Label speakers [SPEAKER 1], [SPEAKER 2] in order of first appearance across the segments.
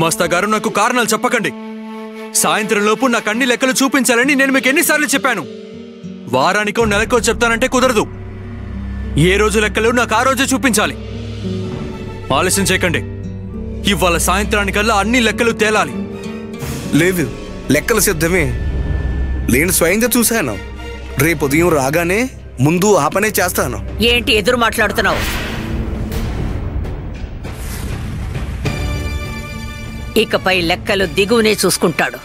[SPEAKER 1] మస్తా గారు నాకు కారణాలు చెప్పకండి. సాయంత్రం లోపు నాకు అన్ని లెక్కలు చూపించాలని నేను మీకు ఎన్నిసార్లు చెప్పాను. వారానికో నెలకో చెప్తానంటే కుదరదు. ఏ రోజు లెక్కలు నాకు ఆ రోజే చూపించాలి. ఆలస్యం చేయకండి. ఇవాళ సాయంత్రానికల్లా అన్ని లెక్కలు తేలాలి.
[SPEAKER 2] లేదు, లెక్కలు సిద్ధమే. నేను స్వయంగా చూశాను. రేపు ఉదయం రాగానే ముందు ఆ పనే చేస్తాను.
[SPEAKER 3] ఏంటి ఎదురు మాట్లాడుతున్నావు? ఇకపై లెక్కలు దిగువనే చూసుకుంటాడు.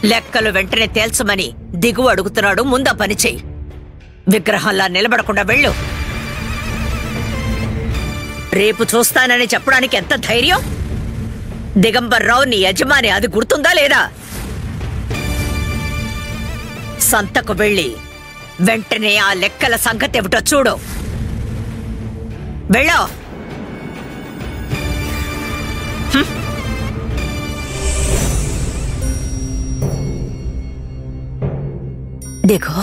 [SPEAKER 3] లెక్కలు వెంటనే తేల్చమని దిగువ అడుగుతున్నాడు. ముందా పని చెయ్యి. విగ్రహంలా నిలబడకుండా వెళ్ళు. రేపు చూస్తానని చెప్పడానికి ఎంత ధైర్యం? దిగంబర్రావు నీ యజమాని, అది గుర్తుందా లేదా? సంతకు వెళ్ళి వెంటనే ఆ లెక్కల సంగతి ఏమిటో చూడు. వెళ్ళో. దిగో.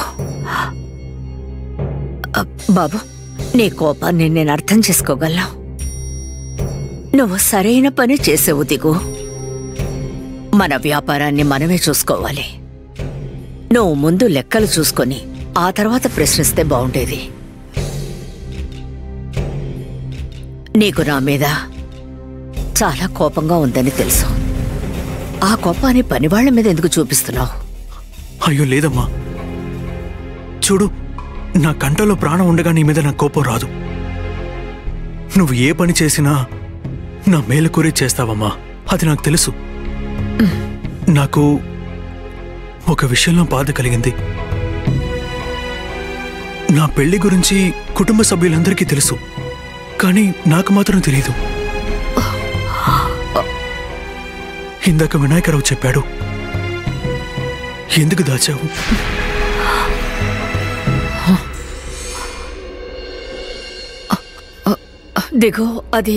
[SPEAKER 3] బాబు, నీ కోపాన్ని నేను అర్థం చేసుకోగలను. నువ్వు సరైన పని చేసేవు దిగు. మన వ్యాపారాన్ని మనమే చూసుకోవాలి. నువ్వు ముందు లెక్కలు చూసుకొని ఆ తర్వాత ప్రశ్నిస్తే బాగుండేది. నీకు నా మీద చాలా కోపంగా ఉందని తెలుసు. ఆ కోపాన్ని పనివాళ్ల మీద ఎందుకు చూపిస్తున్నావు?
[SPEAKER 1] అయ్యో లేదమ్మా, చూడు, నా కంటలో ప్రాణం ఉండగా నీ మీద నా కోపం రాదు. నువ్వు ఏ పని చేసినా నా మేలు కోరి చేస్తావమ్మా, అది నాకు తెలుసు. నాకు ఒక విషయంలో బాధ కలిగింది. నా పెళ్లి గురించి కుటుంబ సభ్యులందరికీ తెలుసు, కానీ నాకు మాత్రం తెలీదు. ఇందాక వినాయకరావు చెప్పాడు. ఎందుకు దాచావు?
[SPEAKER 3] దిగో, అది